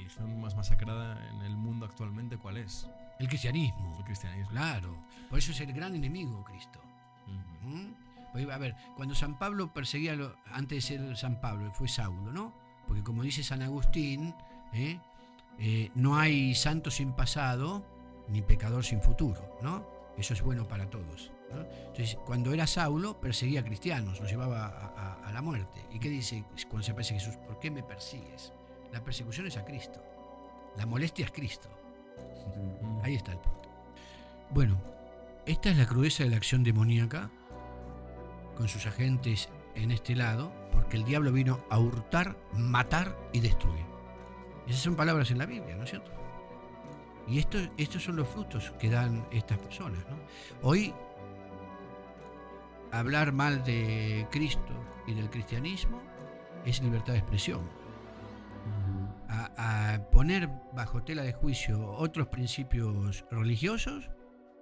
religión más masacrada en el mundo actualmente, ¿cuál es? El cristianismo. El cristianismo. Claro. Por eso es el gran enemigo, Cristo. Porque, a ver, cuando San Pablo perseguía, antes de ser San Pablo, fue Saulo, ¿no? Porque como dice San Agustín, no hay santo sin pasado, ni pecador sin futuro, ¿no? Eso es bueno para todos, ¿no? Entonces, cuando era Saulo, perseguía a cristianos, los llevaba a la muerte. ¿Y qué dice cuando se aparece Jesús? ¿Por qué me persigues? La persecución es a Cristo. La molestia es Cristo. Ahí está el punto. Bueno, esta es la crudeza de la acción demoníaca con sus agentes en este lado, porque el diablo vino a hurtar, matar y destruir. Esas son palabras en la Biblia, ¿no es cierto? Y estos son los frutos que dan estas personas, ¿no? Hoy, hablar mal de Cristo y del cristianismo es libertad de expresión. A poner bajo tela de juicio otros principios religiosos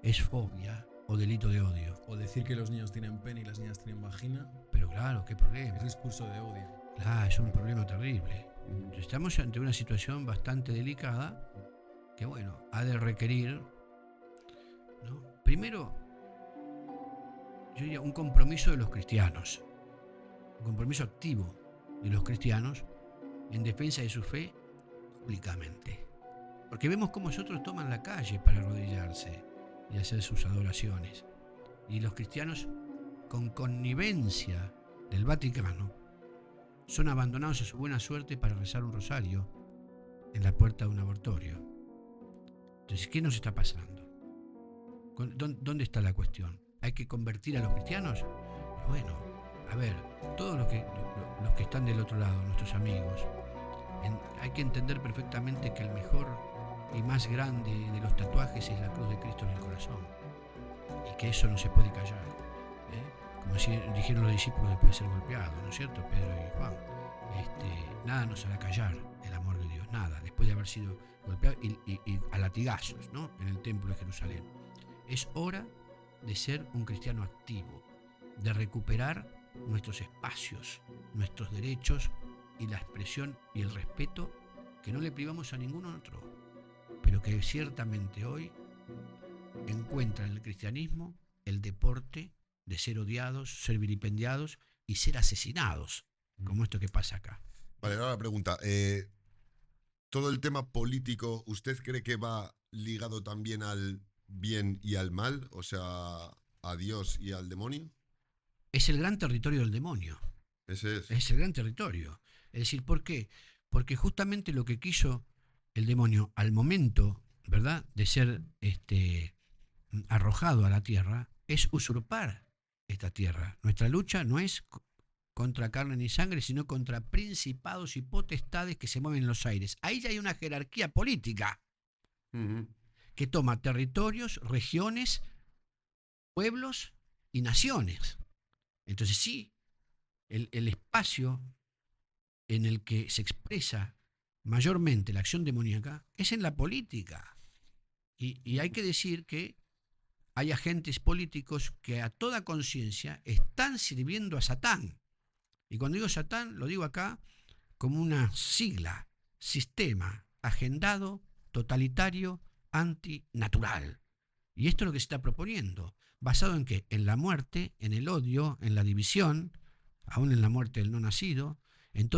es fobia o delito de odio. O decir que los niños tienen pene y las niñas tienen vagina. Pero claro, qué problema. Es discurso de odio. Claro, es un problema terrible. Estamos ante una situación bastante delicada que, bueno, ha de requerir, ¿no? Primero, yo diría un compromiso de los cristianos, un compromiso activo de los cristianos en defensa de su fe públicamente. Porque vemos cómo otros toman la calle para arrodillarse y hacer sus adoraciones. Y los cristianos, con connivencia del Vaticano, son abandonados a su buena suerte para rezar un rosario en la puerta de un abortorio. Entonces, ¿qué nos está pasando? ¿Dónde está la cuestión? ¿Hay que convertir a los cristianos? Bueno, a ver, todos los que están del otro lado, nuestros amigos, hay que entender perfectamente que el mejor y más grande de los tatuajes es la cruz de Cristo en el corazón, y que eso no se puede callar, como dijeron los discípulos después de ser golpeados, ¿no es cierto? Pedro y Juan, nada nos hará callar el amor de Dios, nada, después de haber sido golpeados y a latigazos, ¿no? En el templo de Jerusalén. Es hora de ser un cristiano activo, de recuperar nuestros espacios, nuestros derechos y la expresión y el respeto que no le privamos a ningún otro, pero que ciertamente hoy encuentra en el cristianismo el deporte de ser odiados, ser vilipendiados y ser asesinados, como esto que pasa acá. Vale, ahora la pregunta. Todo el tema político, ¿usted cree que va ligado también al bien y al mal? O sea, a Dios y al demonio. Es el gran territorio del demonio. Ese es. Es el gran territorio. Es decir, ¿por qué? Porque justamente lo que quiso el demonio al momento, ¿verdad?, de ser arrojado a la tierra, es usurpar esta tierra. Nuestra lucha no es contra carne ni sangre, sino contra principados y potestades que se mueven en los aires. Ahí ya hay una jerarquía política que toma territorios, regiones, pueblos y naciones. Entonces sí, el espacio en el que se expresa mayormente la acción demoníaca es en la política. Y hay que decir que hay agentes políticos que a toda conciencia están sirviendo a Satán. Y cuando digo Satán, lo digo acá como una sigla: sistema agendado, totalitario, antinatural. Y esto es lo que se está proponiendo. ¿Basado en qué? En la muerte, en el odio, en la división, aún en la muerte del no nacido, en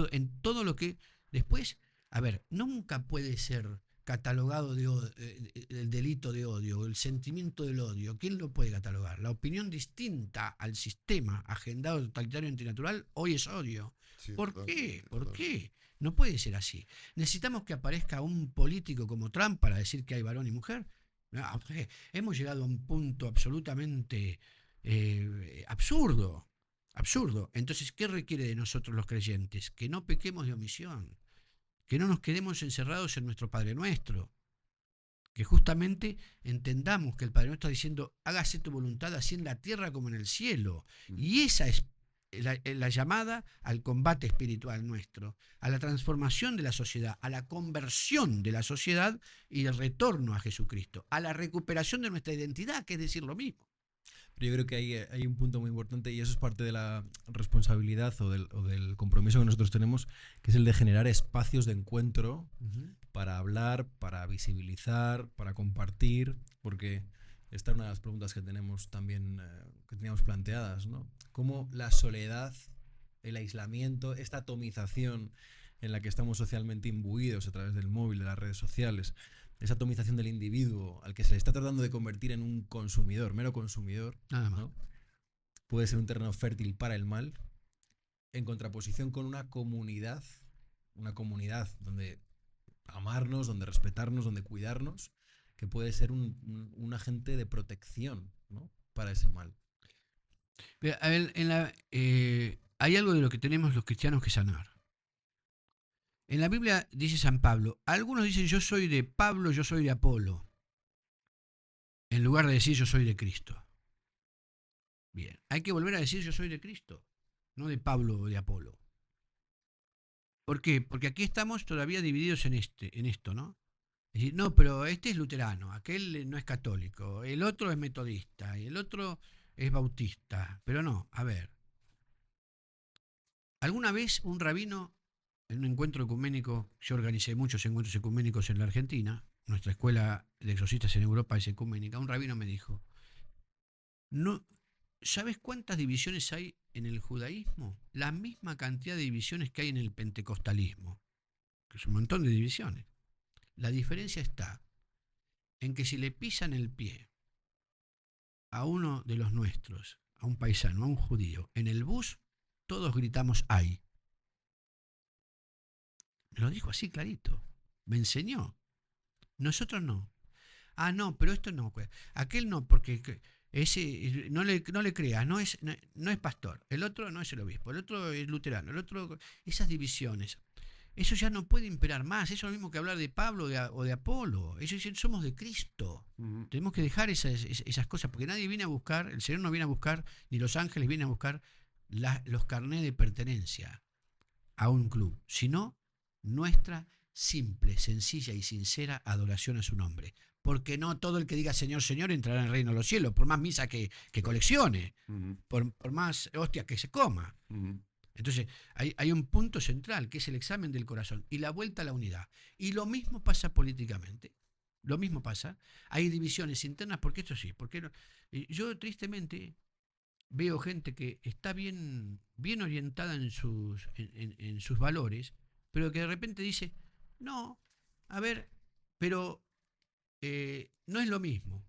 todo lo que después, a ver, nunca puede ser catalogado el delito de odio, el sentimiento del odio. ¿Quién lo puede catalogar? La opinión distinta al sistema agendado totalitario antinatural hoy es odio. Sí, ¿Por total, qué? ¿Por total. qué? No puede ser así. Necesitamos que aparezca un político como Trump para decir que hay varón y mujer. No, hemos llegado a un punto absolutamente absurdo. Absurdo. Entonces, ¿qué requiere de nosotros los creyentes? Que no pequemos de omisión, que no nos quedemos encerrados en nuestro Padre Nuestro, que justamente entendamos que el Padre Nuestro está diciendo: hágase tu voluntad así en la tierra como en el cielo. Y esa es la llamada al combate espiritual nuestro, a la transformación de la sociedad, a la conversión de la sociedad y el retorno a Jesucristo, a la recuperación de nuestra identidad, que es decir lo mismo. Pero yo creo que hay un punto muy importante, y eso es parte de la responsabilidad o del compromiso que nosotros tenemos, que es el de generar espacios de encuentro para hablar, para visibilizar, para compartir, porque esta es una de las preguntas que tenemos también, que teníamos planteadas, ¿no? Cómo la soledad, el aislamiento, esta atomización en la que estamos socialmente imbuidos a través del móvil, de las redes sociales, esa atomización del individuo al que se le está tratando de convertir en un consumidor, mero consumidor, Nada más. ¿no? Puede ser un terreno fértil para el mal, en contraposición con una comunidad donde amarnos, donde respetarnos, donde cuidarnos, que puede ser un agente de protección, ¿no? Para ese mal. Pero, a ver, hay algo de lo que tenemos los cristianos que sanar. En la Biblia dice San Pablo, algunos dicen yo soy de Pablo, yo soy de Apolo, en lugar de decir yo soy de Cristo. Bien, hay que volver a decir yo soy de Cristo, no de Pablo o de Apolo. ¿Por qué? Porque aquí estamos todavía divididos en esto, ¿no? Es decir, no, pero este es luterano, aquel no es católico, el otro es metodista, y el otro es bautista. Pero no, a ver. ¿Alguna vez un rabino, en un encuentro ecuménico, yo organicé muchos encuentros ecuménicos en la Argentina, nuestra escuela de exorcistas en Europa es ecuménica, un rabino me dijo, no, ¿sabes cuántas divisiones hay en el judaísmo? La misma cantidad de divisiones que hay en el pentecostalismo, que es un montón de divisiones. La diferencia está en que si le pisan el pie a uno de los nuestros, a un paisano, a un judío, en el bus, todos gritamos ¡ay! Me lo dijo así clarito. Me enseñó. Nosotros no. Ah, no, pero esto no. Aquel no, porque ese no le creas, no es pastor. El otro no es el obispo, el otro es luterano, el otro. Esas divisiones. Eso ya no puede imperar más. Eso es lo mismo que hablar de Pablo o de Apolo. Eso somos de Cristo. Tenemos que dejar esas cosas, porque nadie viene a buscar, el Señor no viene a buscar, ni los ángeles vienen a buscar los carnés de pertenencia a un club, sino nuestra simple, sencilla y sincera adoración a su nombre. Porque no todo el que diga Señor, Señor entrará en el reino de los cielos, por más misa que coleccione, por más hostias que se coma. Entonces, hay un punto central, que es el examen del corazón y la vuelta a la unidad. Y lo mismo pasa políticamente. Lo mismo pasa. Hay divisiones internas, porque esto sí. Porque no. Yo, tristemente, veo gente que está bien orientada en sus valores, pero que de repente dice, no, a ver, pero no es lo mismo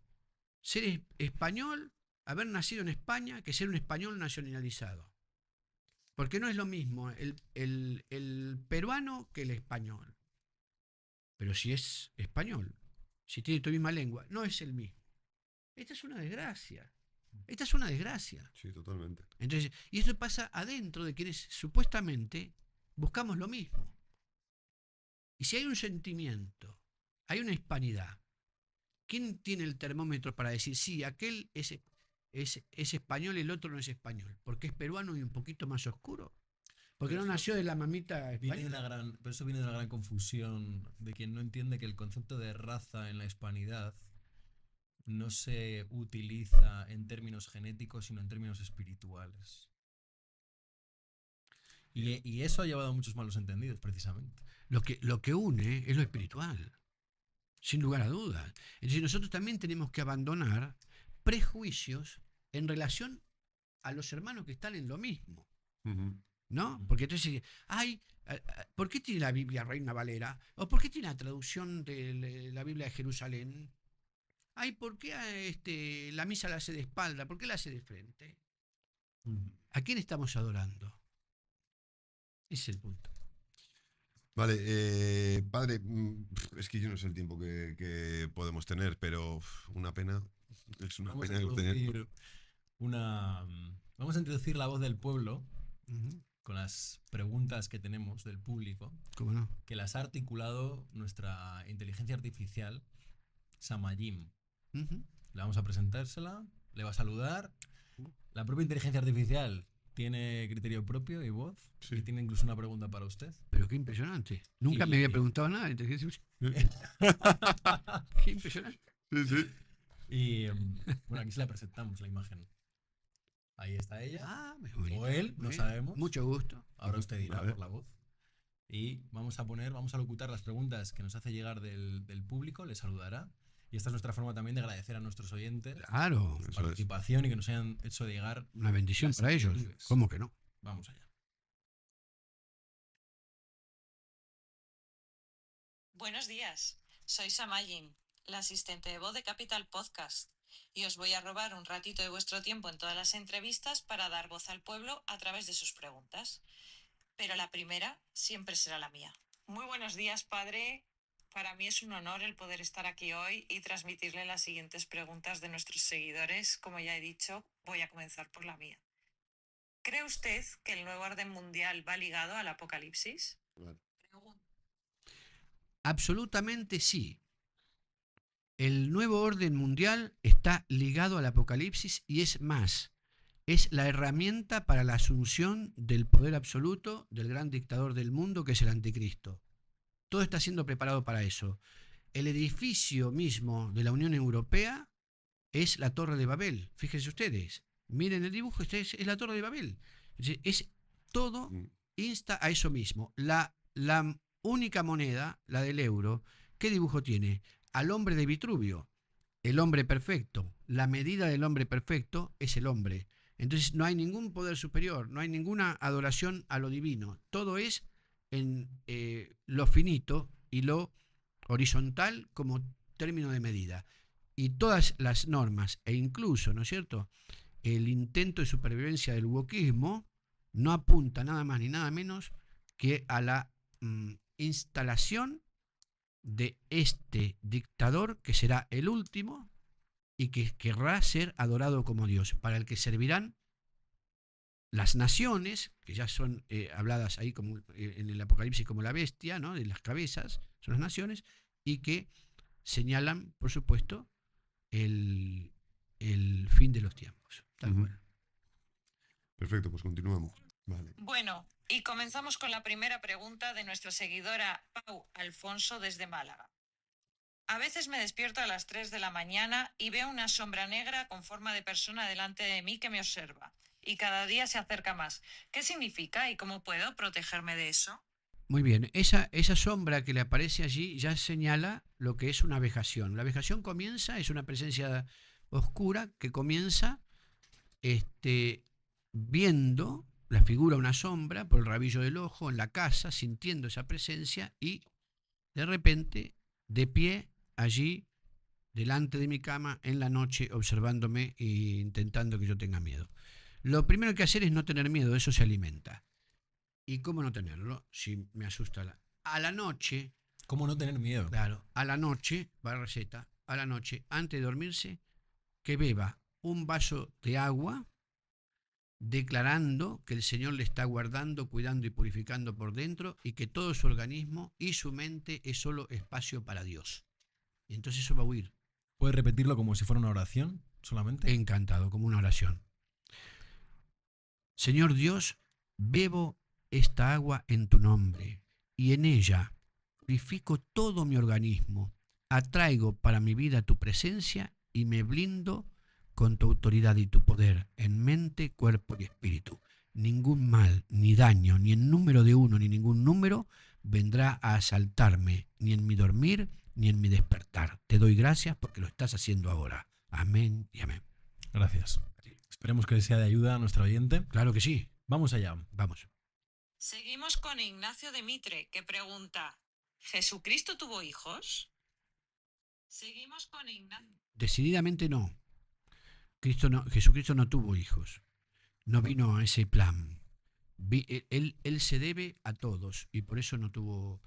ser español, haber nacido en España, que ser un español nacionalizado. Porque no es lo mismo el peruano que el español. Pero si es español, si tiene tu misma lengua, no es el mismo. Esta es una desgracia. Esta es una desgracia. Sí, totalmente. Entonces, y esto pasa adentro de quienes supuestamente buscamos lo mismo. Y si hay un sentimiento, hay una hispanidad, ¿quién tiene el termómetro para decir, sí, aquel es español y el otro no es español? Porque es peruano y un poquito más oscuro. Porque no nació de la mamita española. Pero eso viene de una gran confusión de quien no entiende que el concepto de raza en la hispanidad no se utiliza en términos genéticos, sino en términos espirituales. Y eso ha llevado a muchos malos entendidos, precisamente. Lo que une es lo espiritual, sin lugar a dudas. Entonces nosotros también tenemos que abandonar prejuicios en relación a los hermanos que están en lo mismo. ¿No? Porque entonces, ¿por qué tiene la Biblia Reina Valera? ¿O por qué tiene la traducción de la Biblia de Jerusalén? ¿Por qué la misa la hace de espalda? ¿Por qué la hace de frente? ¿A quién estamos adorando? Ese es el punto. Vale, padre, es que yo no sé el tiempo que podemos tener, pero una pena. Es una pena tener. Vamos a introducir la voz del pueblo con las preguntas que tenemos del público. ¿Cómo no? Que las ha articulado nuestra inteligencia artificial, Samayim. Le vamos a presentársela, le va a saludar. La propia inteligencia artificial tiene criterio propio y voz. Sí. Y tiene incluso una pregunta para usted. Pero qué impresionante. Nunca me había preguntado nada de inteligencia Qué impresionante. Sí, sí. Y bueno, aquí se la presentamos, la imagen. Ahí está ella. Muy bonito. O él, no sabemos. Mucho gusto. Ahora usted dirá por la voz. Y vamos a locutar las preguntas que nos hace llegar del público, les saludará. Y esta es nuestra forma también de agradecer a nuestros oyentes Claro, su Eso es. participación y que nos hayan hecho llegar una bendición las para ellos. inquietudes. ¿Cómo que no? Vamos allá. Buenos días, soy Samajin, la asistente de voz de Capital Podcast, y os voy a robar un ratito de vuestro tiempo en todas las entrevistas para dar voz al pueblo a través de sus preguntas. Pero la primera siempre será la mía. Muy buenos días, padre. Para mí es un honor el poder estar aquí hoy y transmitirle las siguientes preguntas de nuestros seguidores. Como ya he dicho, voy a comenzar por la mía. ¿Cree usted que el nuevo orden mundial va ligado al apocalipsis? Vale. Absolutamente sí. El nuevo orden mundial está ligado al apocalipsis y es más, es la herramienta para la asunción del poder absoluto del gran dictador del mundo que es el anticristo. Todo está siendo preparado para eso. El edificio mismo de la Unión Europea es la Torre de Babel. Fíjense ustedes, miren el dibujo, es la Torre de Babel. Es todo Mm. insta a eso mismo. La única moneda, la del euro, ¿qué dibujo tiene? Al hombre de Vitruvio, el hombre perfecto. La medida del hombre perfecto es el hombre. Entonces no hay ningún poder superior, no hay ninguna adoración a lo divino. Todo es en lo finito y lo horizontal como término de medida. Y todas las normas, e incluso, ¿no es cierto?, el intento de supervivencia del wokismo no apunta nada más ni nada menos que a la instalación de este dictador que será el último y que querrá ser adorado como Dios, para el que servirán las naciones, que ya son habladas ahí como, en el Apocalipsis como la bestia, ¿no?, de las cabezas, son las naciones, y que señalan, por supuesto, el fin de los tiempos. Tal Ujú. cual. Perfecto, pues continuamos. Vale. Bueno, y comenzamos con la primera pregunta de nuestra seguidora Pau Alfonso desde Málaga. A veces me despierto a las 3 de la mañana y veo una sombra negra con forma de persona delante de mí que me observa. Y cada día se acerca más. ¿Qué significa y cómo puedo protegerme de eso? Muy bien, esa sombra que le aparece allí ya señala lo que es una vejación. La vejación comienza, es una presencia oscura que comienza viendo la figura, una sombra, por el rabillo del ojo, en la casa, sintiendo esa presencia y de repente, de pie, allí, delante de mi cama, en la noche, observándome e intentando que yo tenga miedo. Lo primero que hacer es no tener miedo, eso se alimenta. ¿Y cómo no tenerlo? Si me asusta a la noche, ¿Cómo no tener miedo? claro, a la noche, va a receta, a la noche, antes de dormirse, que beba un vaso de agua, declarando que el Señor le está guardando, cuidando y purificando por dentro y que todo su organismo y su mente es solo espacio para Dios. Y entonces eso va a huir. ¿Puedes repetirlo como si fuera una oración solamente? Encantado, como una oración. Señor Dios, bebo esta agua en tu nombre y en ella purifico todo mi organismo, atraigo para mi vida tu presencia y me blindo con tu autoridad y tu poder en mente, cuerpo y espíritu. Ningún mal, ni daño, ni en número de uno, ni ningún número vendrá a asaltarme, ni en mi dormir, ni en mi despertar. Te doy gracias porque lo estás haciendo ahora. Amén y amén. Gracias. Esperemos que sea de ayuda a nuestro oyente. Claro que sí. Vamos allá. Vamos. Seguimos con Ignacio de Mitre, que pregunta, ¿Jesucristo tuvo hijos? Seguimos con Ignacio. Decididamente no. Jesucristo no tuvo hijos. No vino a ese plan. Él se debe a todos y por eso no tuvo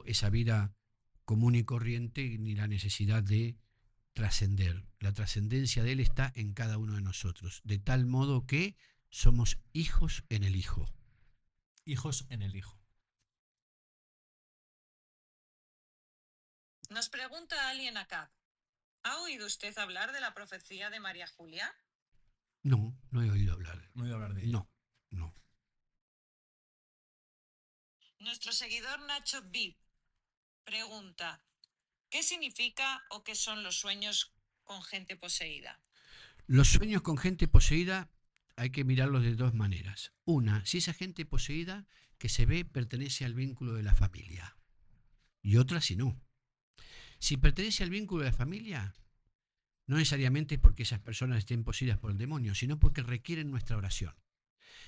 esa vida común y corriente ni la necesidad de trascender. La trascendencia de Él está en cada uno de nosotros, de tal modo que somos hijos en el Hijo. Hijos en el Hijo. Nos pregunta alguien acá, ¿ha oído usted hablar de la profecía de María Julia? No, no he oído hablar. No he oído hablar de ello. No, no. Nuestro seguidor Nacho Vip pregunta, ¿qué significa o qué son los sueños con gente poseída? Los sueños con gente poseída hay que mirarlo de dos maneras. Una, si esa gente poseída que se ve pertenece al vínculo de la familia. Y otra, si no. Si pertenece al vínculo de la familia, no necesariamente es porque esas personas estén poseídas por el demonio, sino porque requieren nuestra oración.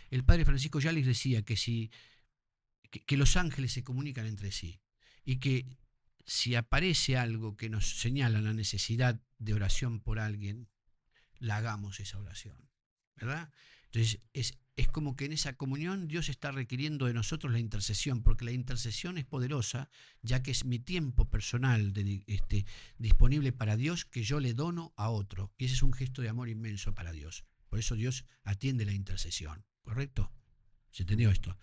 El padre Francisco Yales decía que los ángeles se comunican entre sí y que si aparece algo que nos señala la necesidad de oración por alguien, la hagamos esa oración, ¿verdad? Entonces es como que en esa comunión Dios está requiriendo de nosotros la intercesión, porque la intercesión es poderosa, ya que es mi tiempo personal disponible para Dios que yo le dono a otro, y ese es un gesto de amor inmenso para Dios. Por eso Dios atiende la intercesión, ¿correcto? ¿Se entendió esto?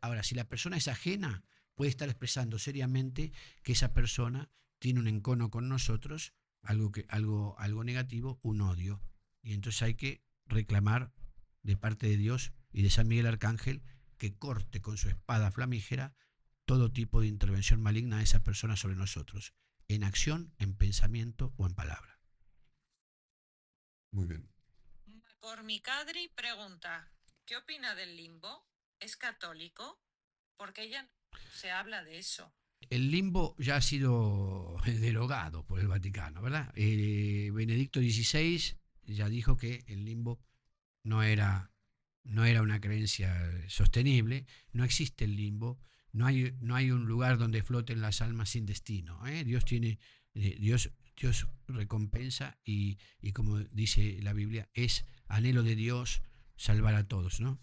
Ahora, si la persona es ajena, puede estar expresando seriamente que esa persona tiene un encono con nosotros, algo negativo, un odio. Y entonces hay que reclamar de parte de Dios y de San Miguel Arcángel que corte con su espada flamígera todo tipo de intervención maligna de esa persona sobre nosotros, en acción, en pensamiento o en palabra. Muy bien. Cormicadri pregunta, ¿qué opina del limbo? ¿Es católico? Porque ya no se habla de eso. El limbo ya ha sido derogado por el Vaticano, ¿verdad? Benedicto XVI ya dijo que el limbo no era una creencia sostenible, no existe el limbo, no hay un lugar donde floten las almas sin destino, ¿eh? Dios recompensa y como dice la Biblia, es anhelo de Dios salvar a todos, ¿no?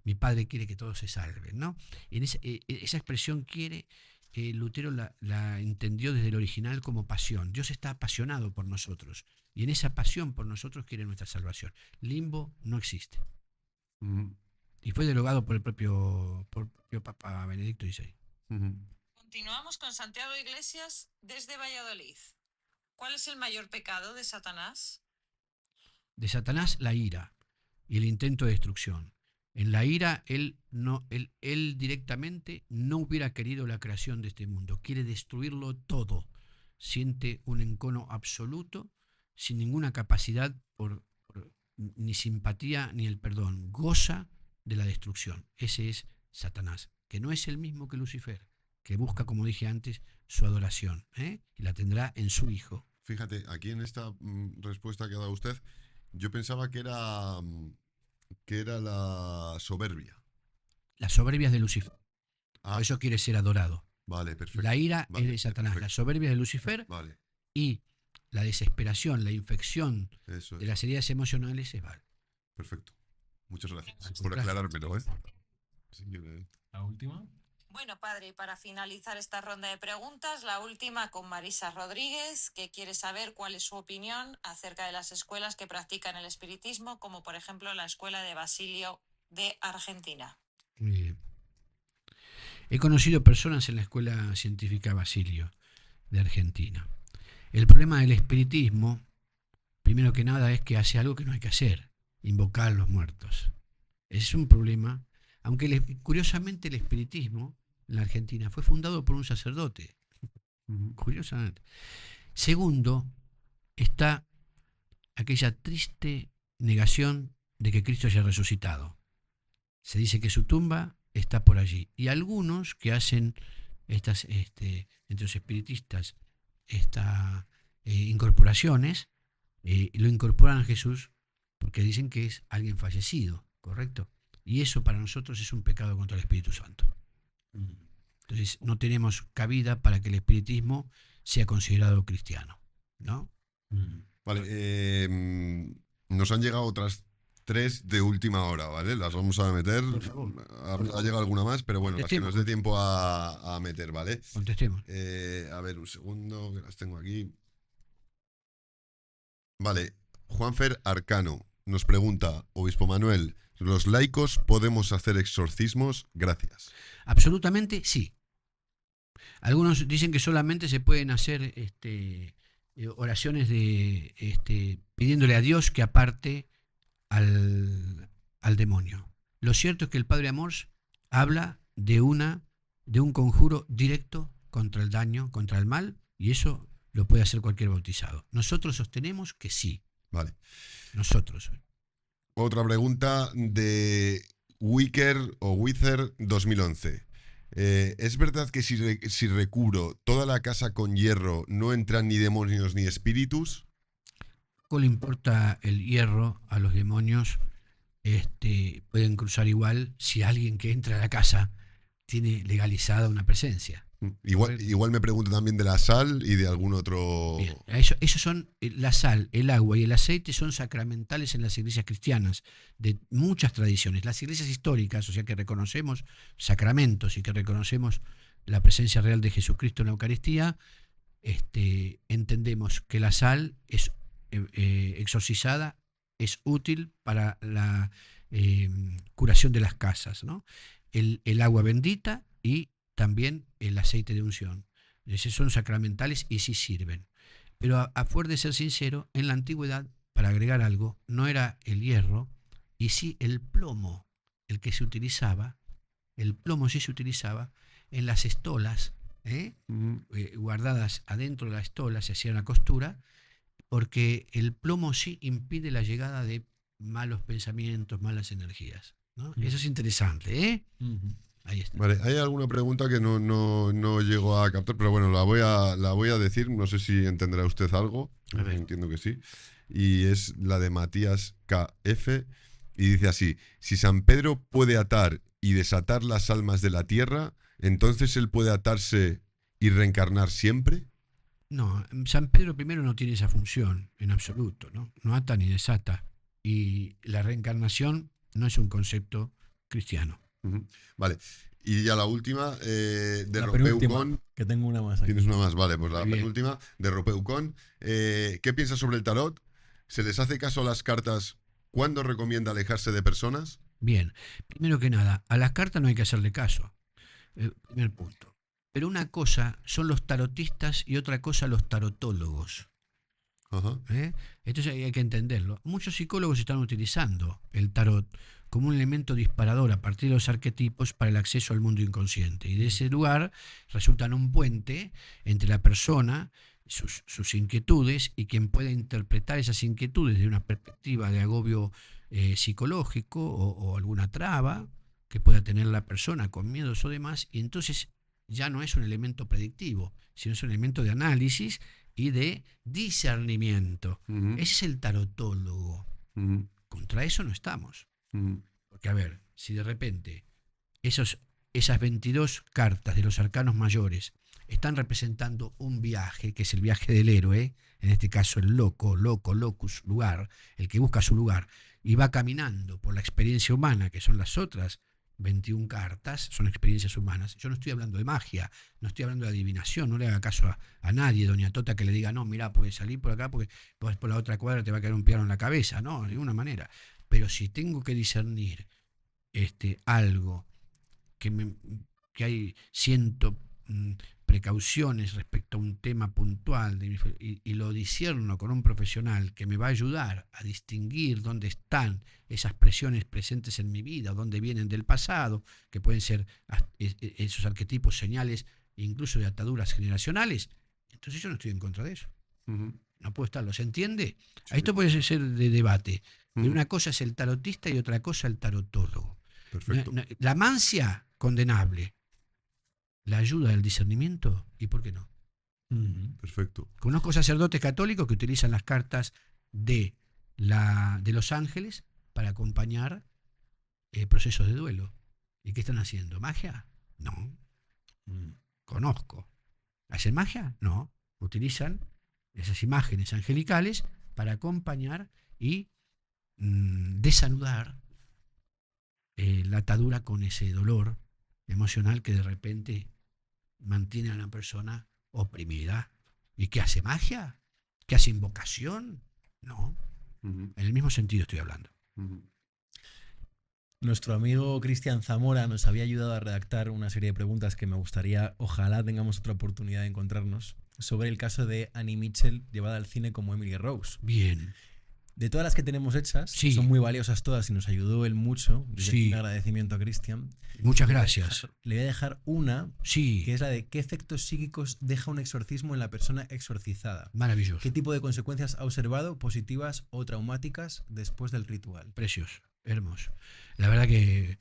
Mi Padre quiere que todos se salven, ¿no? En esa expresión quiere, Lutero la entendió desde el original como pasión. Dios está apasionado por nosotros y en esa pasión por nosotros quiere nuestra salvación. Limbo no existe. Y fue derogado por el propio Papa Benedicto XVI. Continuamos con Santiago Iglesias desde Valladolid. ¿Cuál es el mayor pecado de Satanás? De Satanás, la ira y el intento de destrucción. En la ira, él directamente no hubiera querido la creación de este mundo. Quiere destruirlo todo. Siente un encono absoluto, sin ninguna capacidad ni simpatía ni el perdón. Goza de la destrucción. Ese es Satanás, que no es el mismo que Lucifer, que busca, como dije antes, su adoración, y la tendrá en su Hijo. Fíjate, aquí en esta respuesta que ha dado usted, yo pensaba que era la soberbia. La soberbia es de Lucifer. Ah, Por eso quiere ser adorado. vale, perfecto. La ira Vale, es de Satanás, perfecto. la soberbia es de Lucifer, Vale, y la desesperación, la infección eso de es. las heridas emocionales es Baal. Perfecto. Muchas gracias Gracias. por aclarármelo, ¿eh? Sí, La última. Bueno, padre, y para finalizar esta ronda de preguntas, la última con Marisa Rodríguez, que quiere saber cuál es su opinión acerca de las escuelas que practican el espiritismo, como por ejemplo la escuela de Basilio de Argentina. Muy bien. He conocido personas en la Escuela Científica Basilio de Argentina. El problema del espiritismo, primero que nada, es que hace algo que no hay que hacer, invocar a los muertos. Ese es un problema, aunque curiosamente el espiritismo en la Argentina fue fundado por un sacerdote. Curiosamente. Segundo, está aquella triste negación de que Cristo haya resucitado. Se dice que su tumba está por allí. Y algunos que hacen estas, entre los espiritistas, estas incorporaciones, lo incorporan a Jesús porque dicen que es alguien fallecido, ¿correcto? Y eso para nosotros es un pecado contra el Espíritu Santo. Entonces no tenemos cabida para que el espiritismo sea considerado cristiano, ¿no? Vale, nos han llegado otras 3 de última hora, ¿vale? Las vamos a meter. Por favor. Ha llegado alguna más, pero bueno, las que nos dé tiempo a meter, ¿vale? Contestemos. A ver, un segundo, que las tengo aquí. Vale, Juanfer Arcano nos pregunta, Obispo Manuel, ¿los laicos podemos hacer exorcismos? Gracias. Absolutamente sí. Algunos dicen que solamente se pueden hacer oraciones pidiéndole a Dios que aparte al demonio. Lo cierto es que el Padre Amors habla de un conjuro directo contra el daño, contra el mal, y eso lo puede hacer cualquier bautizado. Nosotros sostenemos que sí. Vale. Nosotros. Otra pregunta de Wicker o Wither 2011. ¿Es verdad que si recubro toda la casa con hierro no entran ni demonios ni espíritus? Poco le importa el hierro a los demonios. Pueden cruzar igual si alguien que entra a la casa tiene legalizada una presencia. Igual me pregunto también de la sal y de algún otro... Bien, esos son la sal, el agua y el aceite son sacramentales en las iglesias cristianas de muchas tradiciones. Las iglesias históricas, o sea que reconocemos sacramentos y que reconocemos la presencia real de Jesucristo en la Eucaristía, entendemos que la sal es exorcizada, es útil para la curación de las casas, ¿no? El agua bendita y también el aceite de unción. Esos son sacramentales y sí sirven. Pero a fuer de ser sincero, en la antigüedad, para agregar algo, no era el hierro y sí el plomo el que se utilizaba. El plomo sí se utilizaba en las estolas, guardadas adentro de la estola, se hacía una costura, porque el plomo sí impide la llegada de malos pensamientos, malas energías, ¿no? Eso es interesante, ¿eh? Ahí está. Vale, hay alguna pregunta que no llego a captar, pero bueno, la voy a decir, no sé si entenderá usted algo, entiendo que sí, y es la de Matías KF, y dice así: si San Pedro puede atar y desatar las almas de la tierra, entonces él puede atarse y reencarnar siempre. No, San Pedro primero no tiene esa función en absoluto, ¿no? No ata ni desata. Y la reencarnación no es un concepto cristiano. Vale, y ya la última, de La penúltima, Ropeucon. que tengo una más aquí. Tienes una más, vale, pues la Muy bien. penúltima, de Ropeucon. ¿Qué piensas sobre el tarot? ¿Se les hace caso a las cartas? ¿Cuándo recomienda alejarse de personas? Bien, primero que nada, a las cartas no hay que hacerle caso. Primer punto. Pero una cosa son los tarotistas y otra cosa los tarotólogos. Ajá. Entonces hay que entenderlo. Muchos psicólogos están utilizando el tarot como un elemento disparador a partir de los arquetipos para el acceso al mundo inconsciente. Y de ese lugar resultan un puente entre la persona, sus inquietudes, y quien pueda interpretar esas inquietudes de una perspectiva de agobio psicológico o alguna traba que pueda tener la persona con miedos o demás, y entonces ya no es un elemento predictivo, sino es un elemento de análisis y de discernimiento. Ese es el tarotólogo. Contra eso no estamos. Porque, a ver, si de repente esas 22 cartas de los arcanos mayores están representando un viaje, que es el viaje del héroe, en este caso el locus, lugar, el que busca su lugar, y va caminando por la experiencia humana, que son las otras 21 cartas, son experiencias humanas. Yo no estoy hablando de magia, no estoy hablando de adivinación, no le haga caso a nadie, doña Tota, que le diga, no, mira, puedes salir por acá porque por la otra cuadra te va a caer un piano en la cabeza, no, de ninguna manera. Pero si tengo que discernir algo que siento precauciones respecto a un tema puntual y lo discierno con un profesional que me va a ayudar a distinguir dónde están esas presiones presentes en mi vida, dónde vienen del pasado, que pueden ser esos arquetipos, señales, incluso de ataduras generacionales, entonces yo no estoy en contra de eso. No puedo estarlo. ¿Se entiende? Sí. Esto puede ser de debate. Pero una cosa es el tarotista y otra cosa el tarotólogo. Perfecto. La mancia, condenable. La ayuda del discernimiento, ¿y por qué no? Perfecto. Conozco sacerdotes católicos que utilizan las cartas de los ángeles para acompañar procesos de duelo. ¿Y qué están haciendo? ¿Magia? No. Conozco. ¿Hacen magia? No. Utilizan esas imágenes angelicales para acompañar y desanudar la atadura con ese dolor emocional que de repente mantiene a una persona oprimida. ¿Y qué hace magia? ¿Qué hace invocación? No. En el mismo sentido estoy hablando. Nuestro amigo Cristian Zamora nos había ayudado a redactar una serie de preguntas que me gustaría, ojalá tengamos otra oportunidad de encontrarnos, sobre el caso de Annie Mitchell llevada al cine como Emily Rose. Bien. De todas las que tenemos hechas, Sí. son muy valiosas todas y nos ayudó él mucho. Desde Sí. aquí un agradecimiento a Cristian. Muchas gracias. Le voy a dejar una, Sí, que es la de ¿qué efectos psíquicos deja un exorcismo en la persona exorcizada? maravilloso. ¿Qué tipo de consecuencias ha observado, positivas o traumáticas, después del ritual? Precioso, hermoso. La verdad que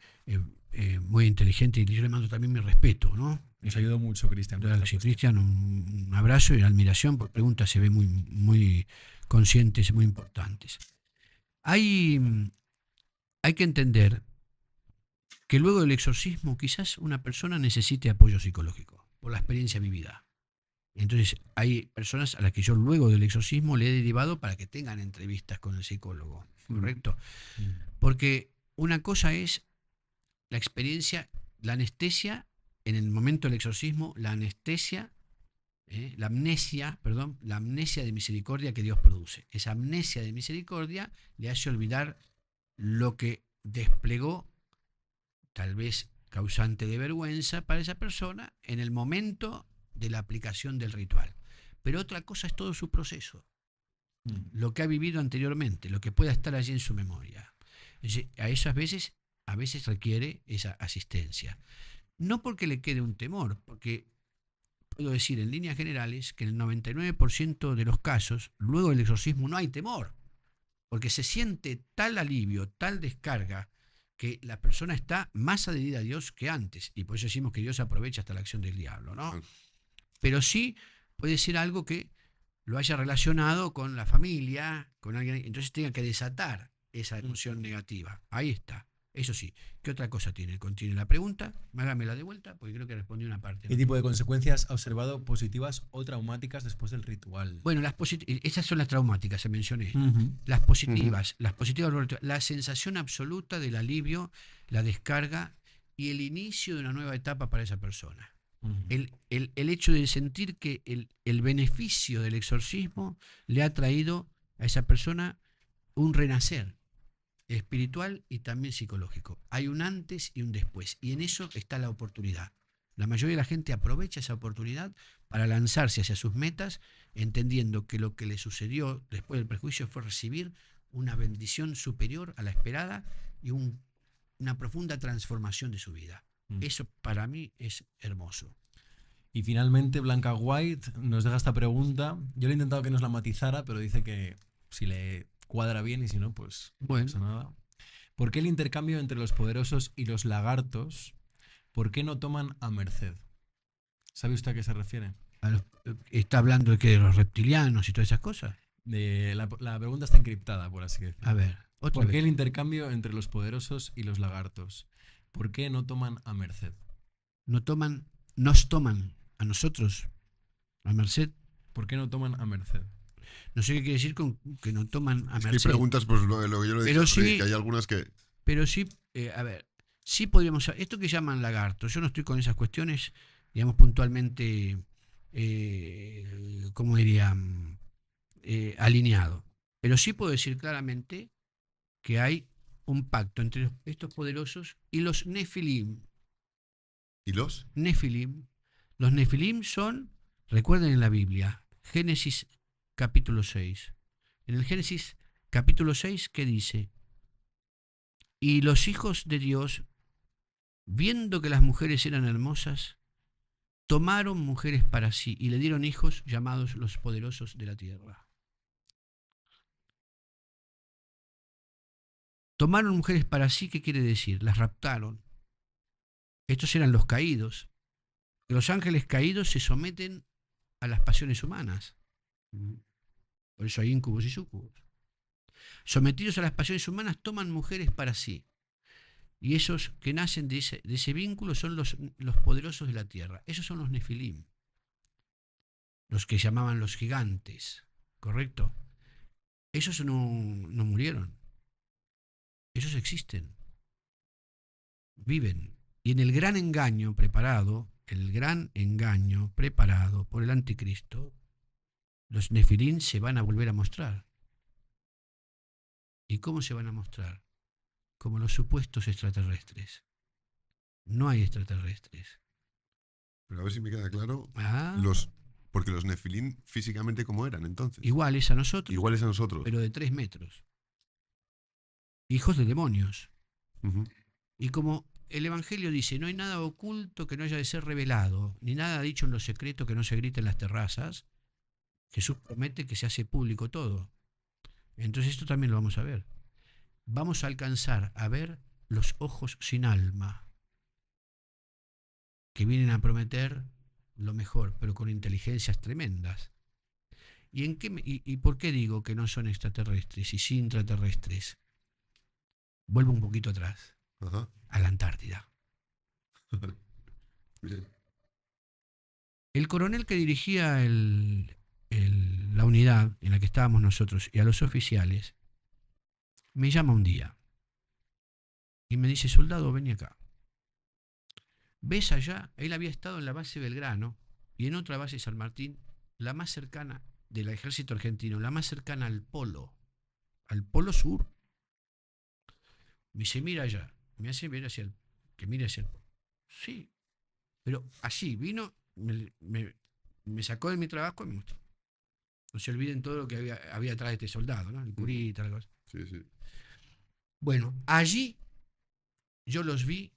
muy inteligente y yo le mando también mi respeto, ¿no? Nos ayudó mucho, Cristian. con esta Sí, cuestión. Cristian, un abrazo y admiración por preguntas se ve muy conscientes y muy importantes. Hay que entender que luego del exorcismo quizás una persona necesite apoyo psicológico por la experiencia vivida. Entonces hay personas a las que yo luego del exorcismo le he derivado para que tengan entrevistas con el psicólogo, ¿correcto? Porque una cosa es la experiencia, la anestesia en el momento del exorcismo, la amnesia de misericordia que Dios produce. Esa amnesia de misericordia le hace olvidar lo que desplegó, tal vez causante de vergüenza para esa persona, en el momento de la aplicación del ritual. Pero otra cosa es todo su proceso, lo que ha vivido anteriormente, lo que pueda estar allí en su memoria. A veces requiere esa asistencia. No porque le quede un temor, porque puedo decir en líneas generales que en el 99% de los casos, luego del exorcismo no hay temor, porque se siente tal alivio, tal descarga, que la persona está más adherida a Dios que antes, y por eso decimos que Dios aprovecha hasta la acción del diablo, ¿no? Pero sí puede ser algo que lo haya relacionado con la familia, con alguien, entonces tenga que desatar esa emoción negativa. Ahí está. Eso sí. ¿Qué otra cosa tiene? Contiene la pregunta, hágamela de vuelta, porque creo que respondí una parte. ¿Qué tipo de consecuencias ha observado, positivas o traumáticas, después del ritual? Bueno, esas son las traumáticas, se mencioné. Ujú. Las positivas, la sensación absoluta del alivio, la descarga y el inicio de una nueva etapa para esa persona. Ujú. El hecho de sentir que el beneficio del exorcismo le ha traído a esa persona un renacer espiritual y también psicológico. Hay un antes y un después, y en eso está la oportunidad. La mayoría de la gente aprovecha esa oportunidad para lanzarse hacia sus metas, entendiendo que lo que le sucedió después del prejuicio fue recibir una bendición superior a la esperada y una profunda transformación de su vida. Eso para mí es hermoso. Y finalmente Blanca White nos deja esta pregunta. Yo le he intentado que nos la matizara, pero dice que si le cuadra bien y si no, pues Bueno. no pasa nada. ¿Por qué el intercambio entre los poderosos y los lagartos? ¿Por qué no toman a merced? ¿Sabe usted a qué se refiere? ¿Está hablando de que de los reptilianos y todas esas cosas? La pregunta está encriptada, por así decirlo. A ver, otra ¿Por vez. qué el intercambio entre los poderosos y los lagartos? ¿Por qué no toman a merced? Nos toman a nosotros, a merced. ¿Por qué no toman a merced? No sé qué quiere decir con que no toman a Es que hay merced. preguntas, pues lo que yo le he Pero dicho, sí- que hay algunas que... Pero sí, a ver, sí podríamos... Esto que llaman lagartos, yo no estoy con esas cuestiones, digamos, puntualmente, ¿cómo diría? Alineado. Pero sí puedo decir claramente que hay un pacto entre estos poderosos y los nefilim. ¿Y los? Nefilim. Los nefilim son, recuerden en la Biblia, Génesis capítulo 6. En el Génesis capítulo 6, ¿qué dice? Y los hijos de Dios, viendo que las mujeres eran hermosas, tomaron mujeres para sí y le dieron hijos llamados los poderosos de la tierra. Tomaron mujeres para sí, ¿qué quiere decir? Las raptaron. Estos eran los caídos. Los ángeles caídos se someten a las pasiones humanas. Por eso hay incubos y súcubos. Sometidos a las pasiones humanas, toman mujeres para sí. Y esos que nacen de ese vínculo son los poderosos de la tierra. Esos son los nefilim. Los que llamaban los gigantes. ¿Correcto? Esos no murieron. Esos existen. Viven. Y en el gran engaño preparado por el anticristo, los nefilim se van a volver a mostrar. ¿Y cómo se van a mostrar? Como los supuestos extraterrestres. No hay extraterrestres. Pero a ver si me queda claro. Ah, Los Porque los Nefilín físicamente, ¿cómo eran entonces? Iguales a nosotros, Iguales a nosotros. pero de 3 metros. Hijos de demonios. Ujú. Y como el Evangelio dice, no hay nada oculto que no haya de ser revelado, ni nada dicho en lo secreto que no se grite en las terrazas, Jesús promete que se hace público todo. Entonces esto también lo vamos a ver. Vamos a alcanzar a ver los ojos sin alma, que vienen a prometer lo mejor, pero con inteligencias tremendas. ¿Y por qué digo que no son extraterrestres y sí intraterrestres? Vuelvo un poquito atrás, Ajá. a la Antártida. Bien. El coronel que dirigía la unidad en la que estábamos nosotros y a los oficiales, me llama un día y me dice, soldado, vení acá. ¿Ves allá? Él había estado en la base Belgrano y en otra base San Martín, la más cercana del ejército argentino, la más cercana al polo sur. Me dice, mira allá. Me hace ver que mire hacia el polo. Sí, pero así, vino, me sacó de mi trabajo y me mostró. No se olviden todo lo que había atrás de este soldado, ¿no? El curita, la cosa. Sí, sí. Bueno, allí yo los vi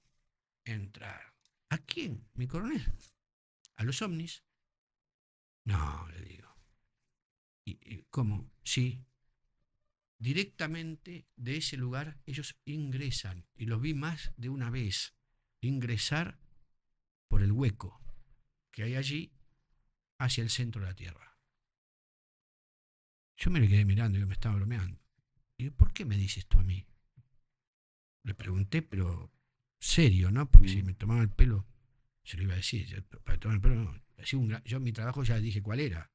entrar. ¿A quién? ¿Mi coronel? ¿A los ovnis? No, le digo. ¿Cómo? Sí. Directamente de ese lugar ellos ingresan, y los vi más de una vez, ingresar por el hueco que hay allí hacia el centro de la Tierra. Yo me le quedé mirando y me estaba bromeando. Y digo, ¿por qué me dice esto a mí? Le pregunté, pero serio, ¿no? Porque si me tomaba el pelo, se lo iba a decir. Para tomar el pelo, no. Yo mi trabajo ya dije cuál era.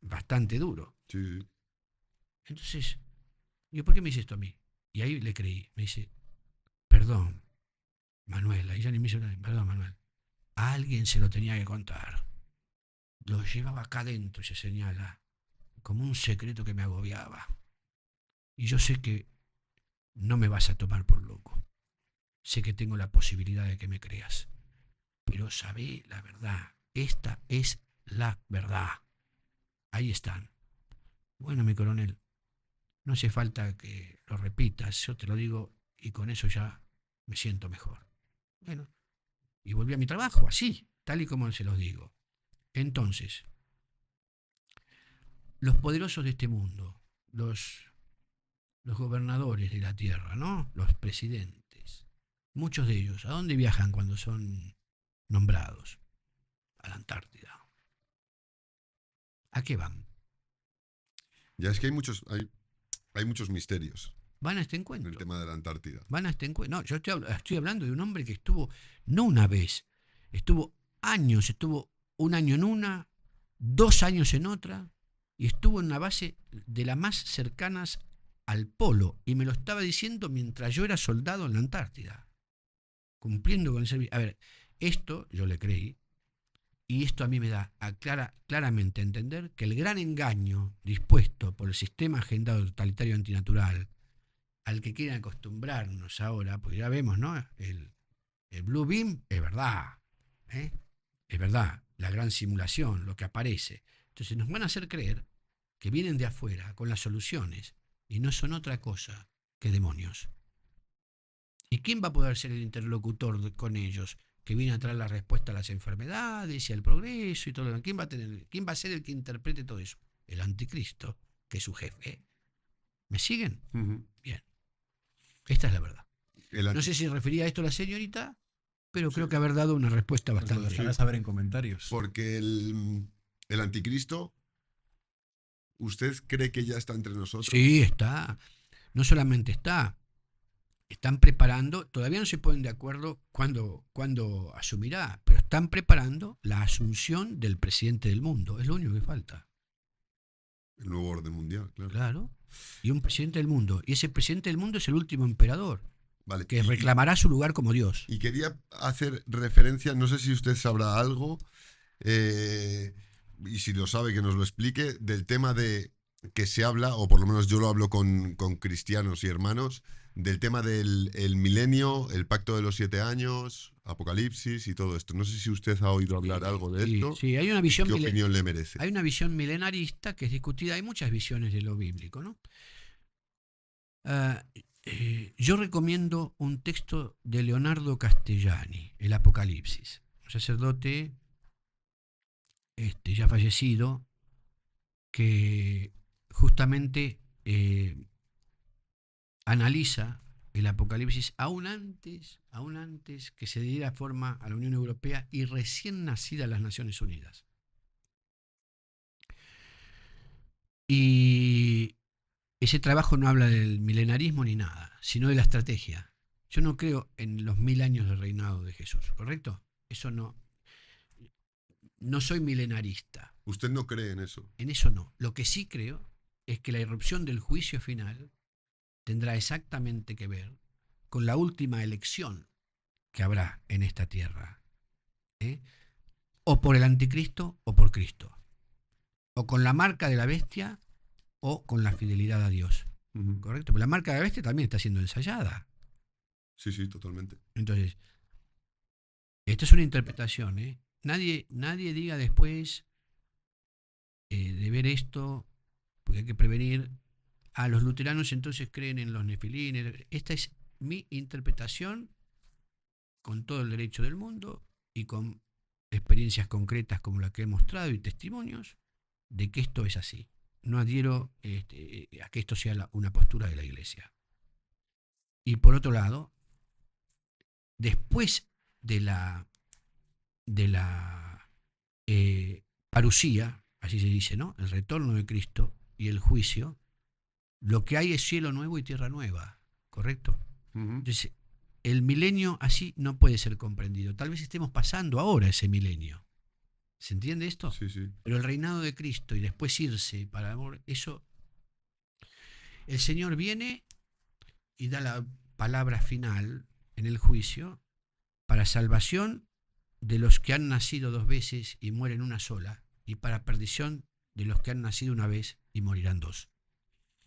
Bastante duro. Sí, sí. Entonces, digo, ¿por qué me dice esto a mí? Y ahí le creí. Me dice, perdón, Manuel. Ahí ya ni me hizo nada. Perdón, Manuel. A alguien se lo tenía que contar. Lo llevaba acá adentro, se señala, como un secreto que me agobiaba. Y yo sé que no me vas a tomar por loco. Sé que tengo la posibilidad de que me creas. Pero sabé la verdad. Esta es la verdad. Ahí están. Bueno, mi coronel, no hace falta que lo repitas. Yo te lo digo y con eso ya me siento mejor. Bueno, y volví a mi trabajo, así, tal y como se los digo. Entonces, los poderosos de este mundo, los gobernadores de la tierra, ¿no? Los presidentes, muchos de ellos, ¿a dónde viajan cuando son nombrados? A la Antártida. ¿A qué van? Ya es que hay muchos misterios Van a este en encuentro. el tema de la Antártida. Van a este encuentro. No, yo estoy hablando de un hombre que estuvo, no una vez, estuvo años, estuvo un año en una, 2 años en otra, y estuvo en una base de las más cercanas al polo, y me lo estaba diciendo mientras yo era soldado en la Antártida, cumpliendo con el servicio. A ver, esto yo le creí, y esto a mí me da claramente a entender que el gran engaño dispuesto por el sistema agendado totalitario antinatural, al que quieren acostumbrarnos ahora, porque ya vemos, ¿no? El Blue Beam es verdad, ¿eh? Es verdad, la gran simulación, lo que aparece. Entonces nos van a hacer creer que vienen de afuera con las soluciones y no son otra cosa que demonios. ¿Y quién va a poder ser el interlocutor con ellos? Que viene a traer la respuesta a las enfermedades y al progreso y todo lo demás. ¿Quién va a ser el que interprete todo eso? El anticristo, que es su jefe. ¿Me siguen? Ujú. Bien. Esta es la verdad. El No sé si refería a esto la señorita, pero Sí. creo que haber dado una respuesta Nos lo bastante. dejarás saber en comentarios. Porque el anticristo, ¿usted cree que ya está entre nosotros? Sí, está. No solamente está. Están preparando, todavía no se ponen de acuerdo cuándo asumirá, pero están preparando la asunción del presidente del mundo. Es lo único que falta. El nuevo orden mundial, claro. Claro. Y un presidente del mundo. Y ese presidente del mundo es el último emperador, Vale. que reclamará su lugar como Dios. Y quería hacer referencia, no sé si usted sabrá algo, y si lo sabe que nos lo explique, del tema de que se habla, o por lo menos yo lo hablo con cristianos y hermanos, del tema del el milenio, el pacto de los 7 años, Apocalipsis y todo esto. No sé si usted ha oído hablar algo de esto. Sí, hay una y visión ¿Qué opinión le merece? hay una visión milenarista que es discutida. Hay muchas visiones de lo bíblico, ¿no? Yo recomiendo un texto de Leonardo Castellani, el Apocalipsis, un sacerdote ya fallecido, que justamente analiza el Apocalipsis aún antes que se diera forma a la Unión Europea y recién nacida las Naciones Unidas. Y ese trabajo no habla del milenarismo ni nada, sino de la estrategia. Yo no creo en los 1000 años de reinado de Jesús, ¿correcto? Eso no. No soy milenarista. ¿Usted no cree en eso? En eso no. Lo que sí creo es que la irrupción del juicio final tendrá exactamente que ver con la última elección que habrá en esta tierra. O por el anticristo o por Cristo. O con la marca de la bestia o con la fidelidad a Dios. ¿Correcto? Pero la marca de la bestia también está siendo ensayada. Sí, sí, totalmente. Entonces, esto es una interpretación. Nadie diga después de ver esto, porque hay que prevenir, a los luteranos entonces creen en los nefilines. Esta es mi interpretación con todo el derecho del mundo y con experiencias concretas como la que he mostrado y testimonios de que esto es así. No adhiero a que esto sea una postura de la Iglesia. Y por otro lado, después de la parusía, así se dice, ¿no? El retorno de Cristo y el juicio, lo que hay es cielo nuevo y tierra nueva, ¿correcto? Entonces, el milenio así no puede ser comprendido. Tal vez estemos pasando ahora ese milenio. ¿Se entiende esto? Sí, sí. Pero el reinado de Cristo y después irse para eso, el Señor viene y da la palabra final en el juicio para salvación de los que han nacido 2 veces y mueren una sola, y para perdición de los que han nacido una vez y morirán 2.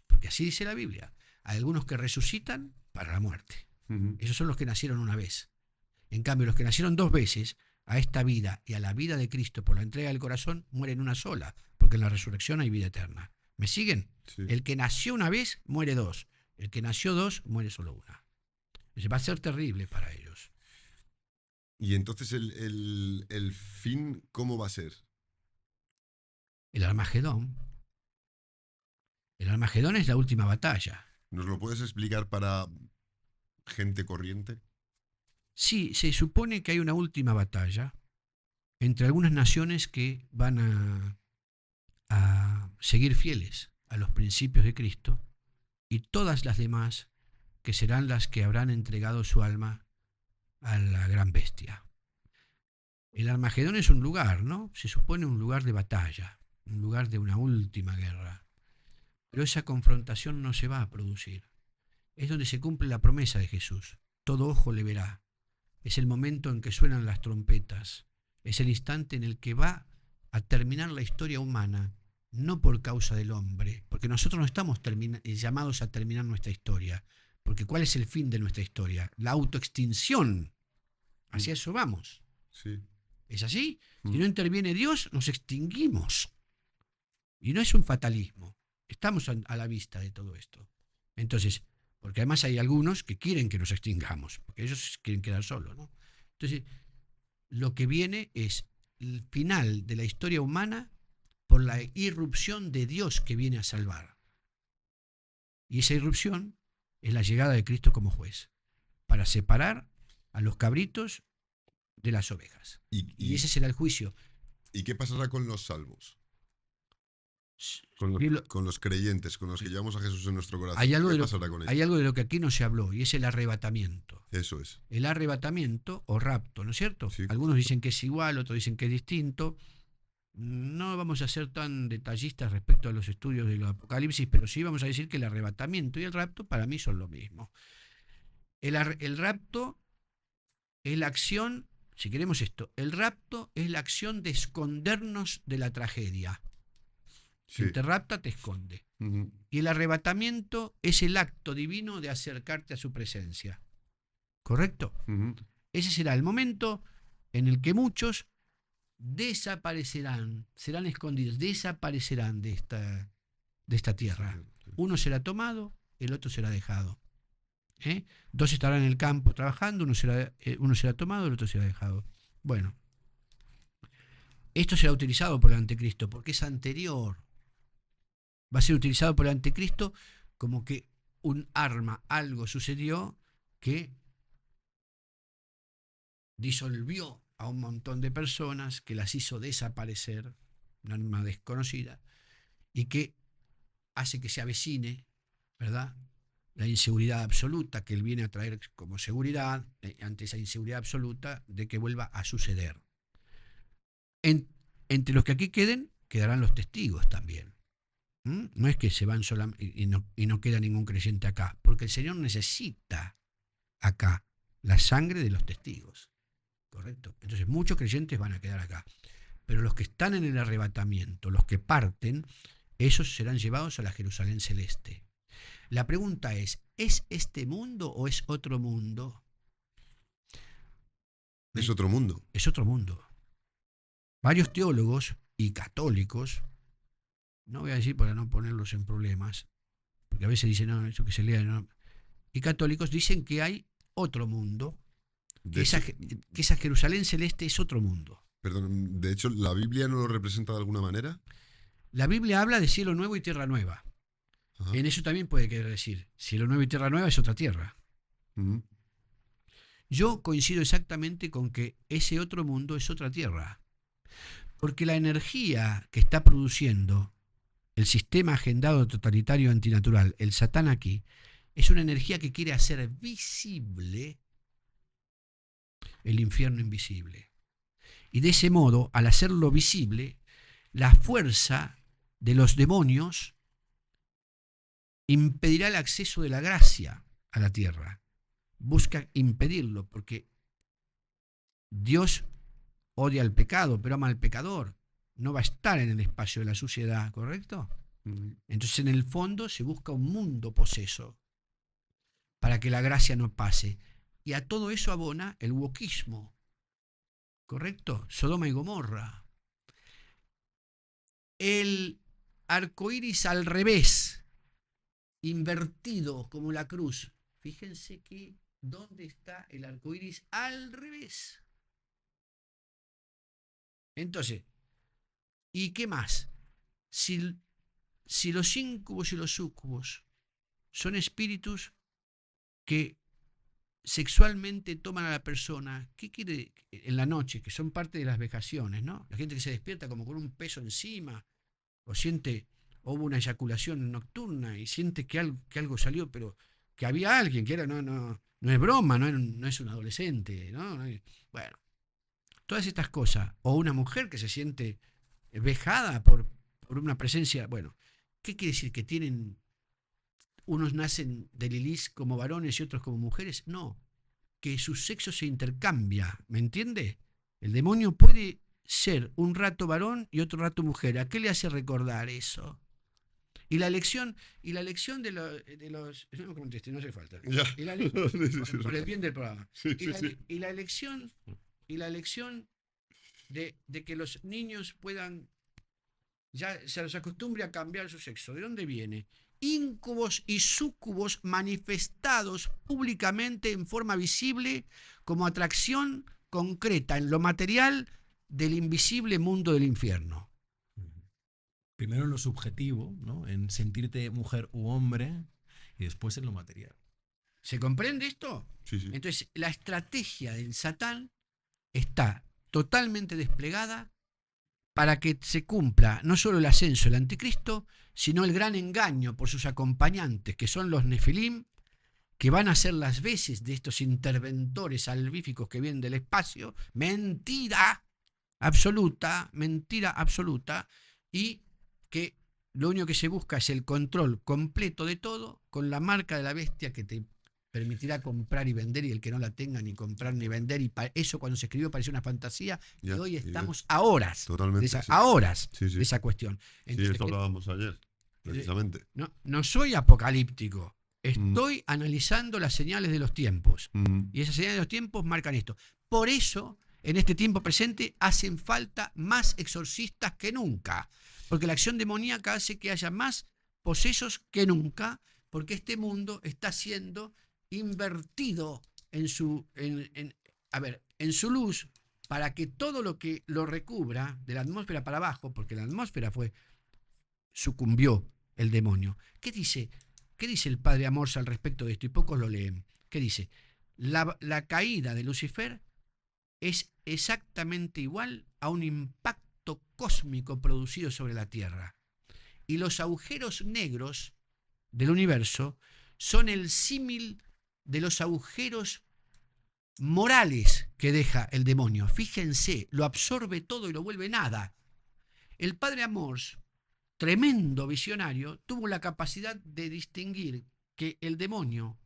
Porque así dice la Biblia. Hay algunos que resucitan para la muerte. Esos son los que nacieron una vez. En cambio, los que nacieron 2 veces a esta vida y a la vida de Cristo por la entrega del corazón mueren una sola, porque en la resurrección hay vida eterna. ¿Me siguen? Sí. El que nació una vez muere 2. El que nació 2 muere solo una. Entonces va a ser terrible para ellos. Y entonces el fin, ¿cómo va a ser? El Armagedón. El Armagedón es la última batalla. ¿Nos lo puedes explicar para gente corriente? Sí, se supone que hay una última batalla entre algunas naciones que van a seguir fieles a los principios de Cristo y todas las demás que serán las que habrán entregado su alma a la gran bestia. El Armagedón es un lugar, ¿no? Se supone un lugar de batalla, un lugar de una última guerra. Pero esa confrontación no se va a producir. Es donde se cumple la promesa de Jesús. Todo ojo le verá. Es el momento en que suenan las trompetas. Es el instante en el que va a terminar la historia humana, no por causa del hombre, porque nosotros no estamos llamados a terminar nuestra historia. Porque ¿cuál es el fin de nuestra historia? La autoextinción. Hacia eso vamos. Sí. ¿Es así? Si no interviene Dios, nos extinguimos. Y no es un fatalismo. Estamos a la vista de todo esto. Entonces, porque además hay algunos que quieren que nos extingamos, porque ellos quieren quedar solos, ¿no? Entonces, lo que viene es el final de la historia humana por la irrupción de Dios que viene a salvar. Y esa irrupción es la llegada de Cristo como juez, para separar a los cabritos de las ovejas. Y ese será el juicio. ¿Y qué pasará con los salvos? Con los creyentes, con los que llevamos a Jesús en nuestro corazón. ¿Qué pasará con ellos? Hay algo de lo que aquí no se habló, y es el arrebatamiento. Eso es. El arrebatamiento o rapto, ¿no es cierto? Sí, algunos dicen que es igual, otros dicen que es distinto. No vamos a ser tan detallistas respecto a los estudios del Apocalipsis, pero sí vamos a decir que el arrebatamiento y el rapto para mí son lo mismo. El rapto es la acción, si queremos esto, el rapto es la acción de escondernos de la tragedia. Sí. Quien te rapta te esconde. Ujú. Y el arrebatamiento es el acto divino de acercarte a su presencia. ¿Correcto? Ujú. Ese será el momento en el que muchos desaparecerán, serán escondidos, desaparecerán de esta tierra. Uno será tomado, el otro será dejado. Dos estarán en el campo trabajando, uno será tomado, el otro será dejado. Bueno, esto será utilizado por el anticristo porque es anterior. Va a ser utilizado por el anticristo como que un arma, algo sucedió que disolvió a un montón de personas, que las hizo desaparecer, un arma desconocida, y que hace que se avecine, ¿verdad?, la inseguridad absoluta que él viene a traer como seguridad, ante esa inseguridad absoluta de que vuelva a suceder. Entre los que aquí queden, quedarán los testigos también. No es que se van solamente y no queda ningún creyente acá, porque el Señor necesita acá la sangre de los testigos. ¿Correcto? Entonces muchos creyentes van a quedar acá. Pero los que están en el arrebatamiento, los que parten, esos serán llevados a la Jerusalén celeste. La pregunta ¿es este mundo o es otro mundo? Es otro mundo. Es otro mundo. Varios teólogos y católicos, no voy a decir para no ponerlos en problemas, porque a veces dicen, no, eso que se lea, no. Y católicos dicen que hay otro mundo, que esa Jerusalén celeste es otro mundo. Perdón, de hecho, ¿la Biblia no lo representa de alguna manera? La Biblia habla de cielo nuevo y tierra nueva. Ajá. En eso también puede querer decir, cielo nuevo y tierra nueva es otra tierra. Ujú. Yo coincido exactamente con que ese otro mundo es otra tierra. Porque la energía que está produciendo el sistema agendado totalitario antinatural, el Satán aquí, es una energía que quiere hacer visible el infierno invisible. Y de ese modo, al hacerlo visible, la fuerza de los demonios impedirá el acceso de la gracia a la tierra. Busca impedirlo porque Dios odia al pecado, pero ama al pecador. No va a estar en el espacio de la suciedad, ¿correcto? Ujú. Entonces, en el fondo, se busca un mundo poseso para que la gracia no pase. Y a todo eso abona el wokismo, ¿correcto? Sodoma y Gomorra. El arco iris al revés, invertido como la cruz. Fíjense que ¿dónde está el arco iris al revés? Entonces, ¿y qué más? Si los íncubos y los súcubos son espíritus que sexualmente toman a la persona, ¿qué quiere en la noche? Que son parte de las vejaciones, ¿no? La gente que se despierta como con un peso encima, o siente, o hubo una eyaculación nocturna y siente que algo salió, pero que había alguien, que era, no es broma, no es un adolescente, ¿no? Bueno, todas estas cosas, o una mujer que se siente vejada por una presencia, bueno, ¿qué quiere decir? ¿Que tienen, unos nacen de Lilith como varones y otros como mujeres? No, que su sexo se intercambia, ¿me entiende? El demonio puede ser un rato varón y otro rato mujer. ¿A qué le hace recordar eso? Y la elección de los no me conteste, no hace falta. Ya. Por el bien del programa. Sí, Y la elección de que los niños puedan, ya se los acostumbre a cambiar su sexo. ¿De dónde viene? Íncubos y súcubos manifestados públicamente en forma visible como atracción concreta en lo material del invisible mundo del infierno. Primero en lo subjetivo, ¿no? En sentirte mujer u hombre, y después en lo material. ¿Se comprende esto? Sí, sí. Entonces, la estrategia del Satán está totalmente desplegada para que se cumpla no solo el ascenso del anticristo, sino el gran engaño por sus acompañantes, que son los nefilim, que van a ser las veces de estos interventores salvíficos que vienen del espacio. Mentira absoluta, y que lo único que se busca es el control completo de todo con la marca de la bestia que te permitirá comprar y vender, y el que no la tenga ni comprar ni vender. Y eso cuando se escribió parecía una fantasía, Ya, y hoy y estamos a horas, totalmente, sí. a horas Sí, sí. de esa cuestión. Sí, Entonces, esto hablábamos ayer, precisamente. no soy apocalíptico, estoy analizando las señales de los tiempos. Y esas señales de los tiempos marcan esto. Por eso, en este tiempo presente, hacen falta más exorcistas que nunca. Porque la acción demoníaca hace que haya más posesos que nunca, porque este mundo está siendo invertido en su luz, para que todo lo que lo recubra de la atmósfera para abajo, porque la atmósfera sucumbió el demonio. ¿Qué dice el padre Amorsa al respecto de esto? Y pocos lo leen. ¿Qué dice? La caída de Lucifer es exactamente igual a un impacto cósmico producido sobre la Tierra. Y los agujeros negros del universo son el símil de los agujeros morales que deja el demonio. Fíjense, lo absorbe todo y lo vuelve nada. El padre Amors, tremendo visionario, tuvo la capacidad de distinguir que el demonio,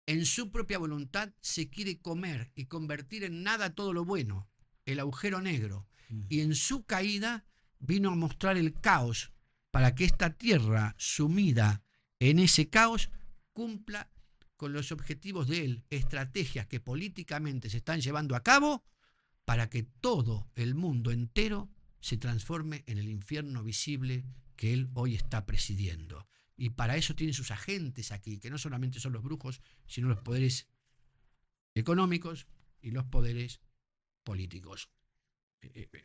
en su propia voluntad, se quiere comer y convertir en nada todo lo bueno, el agujero negro. Y en su caída vino a mostrar el caos, para que esta tierra sumida en ese caos cumpla con los objetivos de él, estrategias que políticamente se están llevando a cabo para que todo el mundo entero se transforme en el infierno visible que él hoy está presidiendo. Y para eso tiene sus agentes aquí, que no solamente son los brujos, sino los poderes económicos y los poderes políticos.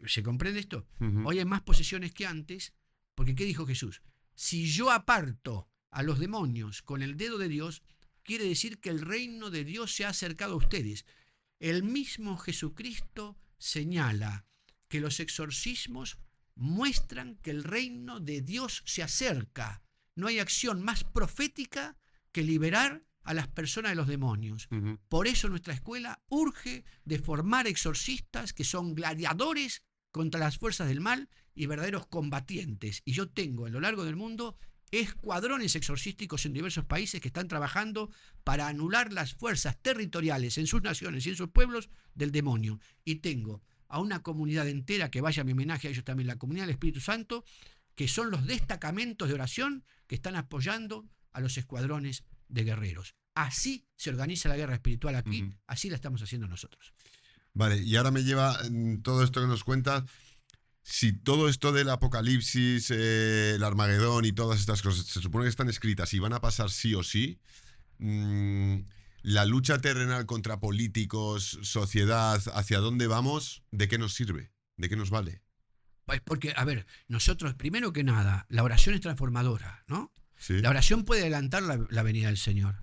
¿Se comprende esto? Hoy hay más posesiones que antes, porque ¿qué dijo Jesús? Si yo aparto a los demonios con el dedo de Dios, quiere decir que el reino de Dios se ha acercado a ustedes. El mismo Jesucristo señala que los exorcismos muestran que el reino de Dios se acerca. No hay acción más profética que liberar a las personas de los demonios. Por eso nuestra escuela urge de formar exorcistas que son gladiadores contra las fuerzas del mal y verdaderos combatientes. Y yo tengo a lo largo del mundo escuadrones exorcísticos en diversos países que están trabajando para anular las fuerzas territoriales en sus naciones y en sus pueblos del demonio. Y tengo a una comunidad entera que vaya a mi homenaje a ellos también, la comunidad del Espíritu Santo, que son los destacamentos de oración que están apoyando a los escuadrones de guerreros. Así se organiza la guerra espiritual aquí, así la estamos haciendo nosotros. Vale, y ahora me lleva todo esto que nos cuentas. Si todo esto del apocalipsis, el Armagedón y todas estas cosas se supone que están escritas y van a pasar sí o sí, la lucha terrenal contra políticos, sociedad, ¿hacia dónde vamos? ¿De qué nos sirve? ¿De qué nos vale? Pues porque, a ver, nosotros, primero que nada, la oración es transformadora, ¿no? Sí. La oración puede adelantar la venida del Señor.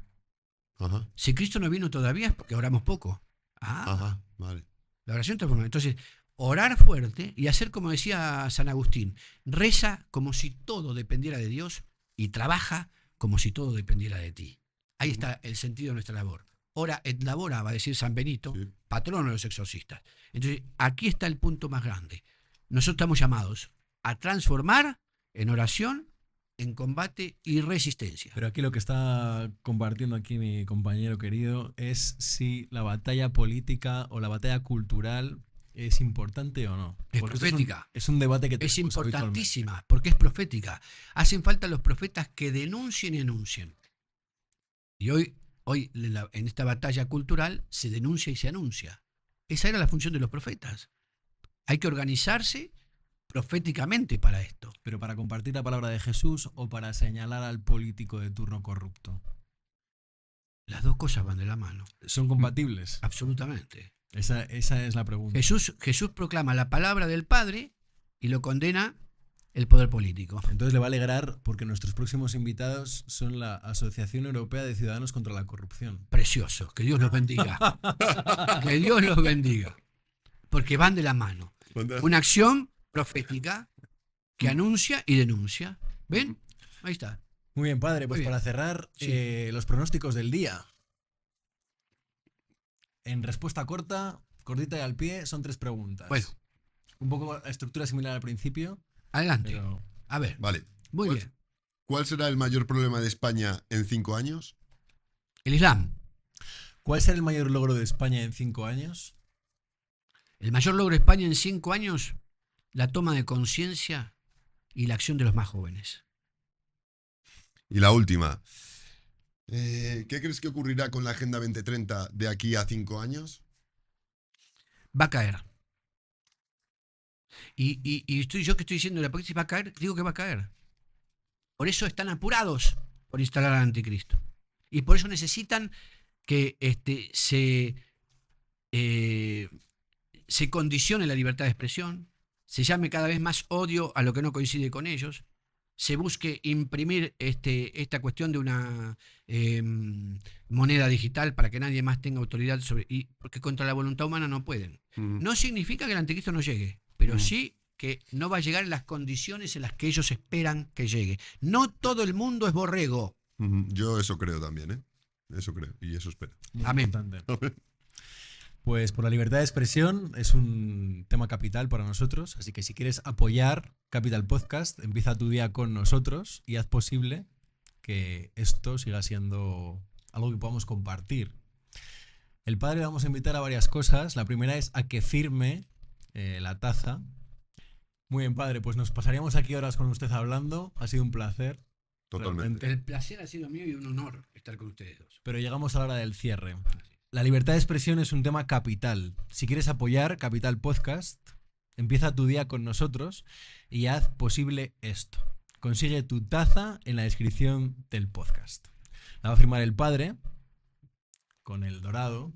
Ajá. Si Cristo no vino todavía es porque oramos poco. Ajá, vale. La oración transformadora. Entonces, orar fuerte y hacer como decía San Agustín, reza como si todo dependiera de Dios y trabaja como si todo dependiera de ti. Ahí está el sentido de nuestra labor. Ora et labora, va a decir San Benito, sí, patrono de los exorcistas. Entonces, aquí está el punto más grande. Nosotros estamos llamados a transformar en oración, en combate y resistencia. Pero aquí lo que está compartiendo aquí mi compañero querido es si la batalla política o la batalla cultural es importante o no. Es profética. Es un debate que es importantísima, porque es profética. Hacen falta los profetas que denuncien y anuncien. Y hoy en esta batalla cultural se denuncia y se anuncia. Esa era la función de los profetas. Hay que organizarse proféticamente para esto. ¿Pero para compartir la palabra de Jesús o para señalar al político de turno corrupto? Las dos cosas van de la mano. ¿Son compatibles? Absolutamente. Esa es la pregunta. Jesús proclama la palabra del Padre y lo condena el poder político. Entonces le va a alegrar porque nuestros próximos invitados son la Asociación Europea de Ciudadanos contra la Corrupción. Precioso. Que Dios los bendiga. Que Dios los bendiga. Porque van de la mano. Una acción profética que anuncia y denuncia. ¿Ven? Ahí está. Muy bien, padre. Pues para cerrar, sí, los pronósticos del día. En respuesta cortita y al pie, son 3 preguntas. Bueno. Un poco estructura similar al principio. Adelante. Pero... A ver. Vale. Muy bien. ¿Cuál será el mayor problema de España en 5 años? El Islam. ¿Cuál será el mayor logro de España en 5 años? El mayor logro de España en 5 años, la toma de conciencia y la acción de los más jóvenes. Y la última. ¿Qué crees que ocurrirá con la Agenda 2030 de aquí a 5 años? Va a caer. Y yo que estoy diciendo la política va a caer, digo que va a caer. Por eso están apurados por instalar al anticristo. Y por eso necesitan que se condicione la libertad de expresión, se llame cada vez más odio a lo que no coincide con ellos, se busque imprimir esta cuestión de una moneda digital para que nadie más tenga autoridad porque contra la voluntad humana no pueden. No significa que el anticristo no llegue, pero sí que no va a llegar en las condiciones en las que ellos esperan que llegue. No todo el mundo es borrego. Yo eso creo también, ¿eh? Eso creo y eso espero. Amén. Pues por la libertad de expresión es un tema capital para nosotros, así que si quieres apoyar Capital Podcast, empieza tu día con nosotros y haz posible que esto siga siendo algo que podamos compartir. El padre le vamos a invitar a varias cosas. La primera es a que firme la taza. Muy bien, padre, pues nos pasaríamos aquí horas con usted hablando. Ha sido un placer. Totalmente. El placer ha sido mío y un honor estar con ustedes dos. Pero llegamos a la hora del cierre. La libertad de expresión es un tema capital. Si quieres apoyar Capital Podcast, empieza tu día con nosotros y haz posible esto. Consigue tu taza en la descripción del podcast. La va a firmar el padre con el dorado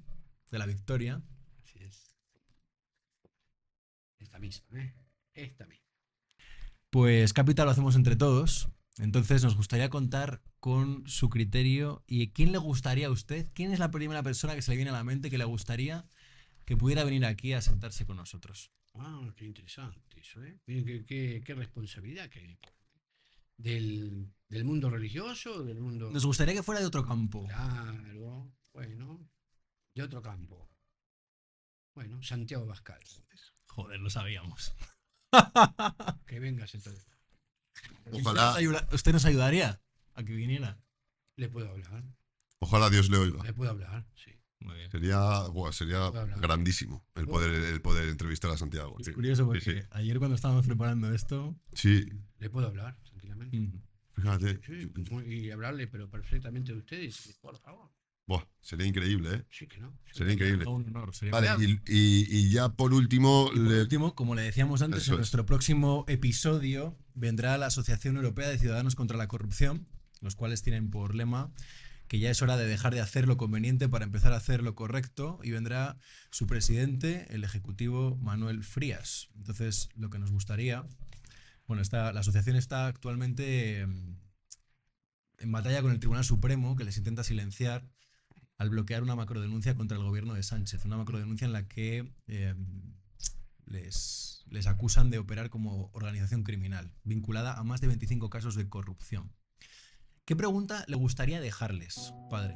de la victoria. Así es. Esta misma, ¿eh? Esta misma. Pues Capital lo hacemos entre todos. Entonces nos gustaría contar con su criterio y ¿quién le gustaría a usted? ¿Quién es la primera persona que se le viene a la mente que le gustaría que pudiera venir aquí a sentarse con nosotros? Ah, qué interesante eso, ¿eh? Miren qué responsabilidad que del mundo religioso, del mundo... Nos gustaría que fuera de otro campo. Claro, bueno, de otro campo. Bueno, Santiago Abascal. Joder, lo sabíamos. Que vengas entonces. Ojalá, ¿Usted nos ayudaría a que viniera? Le puedo hablar, ojalá Dios le oiga. le puedo hablar, sí. Muy bien. Sería grandísimo el poder entrevistar a Santiago. Es Sí. curioso porque Sí, sí. ayer cuando estábamos preparando esto... Sí, Le puedo hablar, tranquilamente. fíjate. Sí, y hablarle, pero perfectamente de ustedes, por favor. Buah, sería increíble, ¿eh? Sí que no. Sería increíble. Un honor. Sería Vale, muy- y ya por último, Y por último, como le decíamos antes, Eso en es. nuestro próximo episodio vendrá la Asociación Europea de Ciudadanos contra la Corrupción, los cuales tienen por lema que ya es hora de dejar de hacer lo conveniente para empezar a hacer lo correcto, y vendrá su presidente, el ejecutivo Manuel Frías. Entonces, lo que nos gustaría... Bueno, la asociación está actualmente en batalla con el Tribunal Supremo, que les intenta silenciar al bloquear una macrodenuncia contra el gobierno de Sánchez, una macrodenuncia en la que les acusan de operar como organización criminal, vinculada a más de 25 casos de corrupción. ¿Qué pregunta le gustaría dejarles, padre?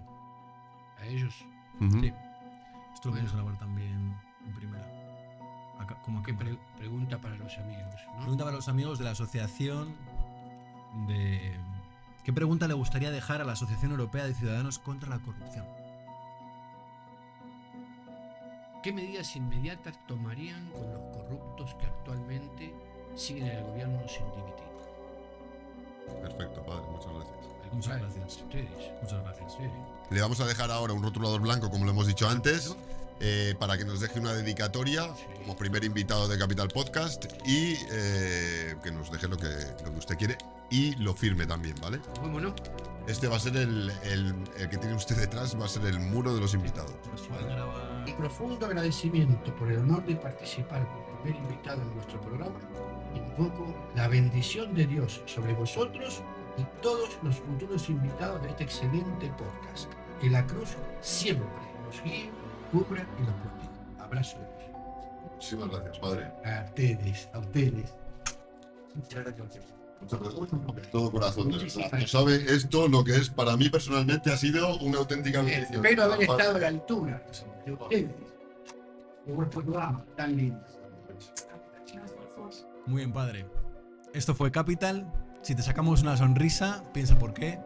A ellos. Ujú. Sí. Esto lo vamos a grabar también en primera. Como ¿Qué que pregunta para los amigos? ¿No? pregunta para los amigos de la asociación de... ¿Qué pregunta le gustaría dejar a la Asociación Europea de Ciudadanos contra la Corrupción? ¿Qué medidas inmediatas tomarían con los corruptos que actualmente siguen en el gobierno sin dimitir? Perfecto, padre, muchas gracias. Muchas gracias. Ustedes. Muchas gracias. Ustedes. Le vamos a dejar ahora un rotulador blanco, como lo hemos dicho antes, ¿No? para que nos deje una dedicatoria Sí. como primer invitado de Capital Podcast y que nos deje lo que usted quiere y lo firme también, ¿vale? ¿Cómo no? Este va a ser el que tiene usted detrás, va a ser el muro de los invitados. Y profundo agradecimiento por el honor de participar como primer invitado en nuestro programa. Invoco la bendición de Dios sobre vosotros y todos los futuros invitados de este excelente podcast. Que la cruz siempre los guíe, cubra y los proteja. Abrazo de Dios. Muchísimas gracias, padre. A ustedes, a ustedes. Muchas gracias a ustedes. Muchas gracias. De todo corazón, de Muchísimas verdad. No gracias. sabe esto lo que es para mí personalmente ha sido una auténtica bendición. Espero haber estado a la altura de ustedes, de vuestro programa tan lindo. Muy bien, padre. Esto fue Capital. Si te sacamos una sonrisa, piensa por qué.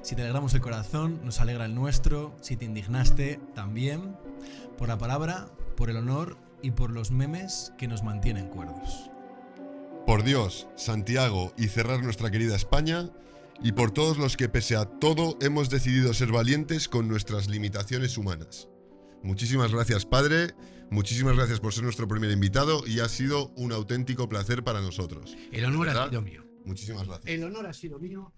Si te alegramos el corazón, nos alegra el nuestro. Si te indignaste, también. Por la palabra, por el honor y por los memes que nos mantienen cuerdos. Por Dios, Santiago y cerrar nuestra querida España, y por todos los que pese a todo hemos decidido ser valientes con nuestras limitaciones humanas. Muchísimas gracias, padre, muchísimas gracias por ser nuestro primer invitado y ha sido un auténtico placer para nosotros. El honor ha ¿verdad? sido mío. Muchísimas gracias. El honor ha sido mío.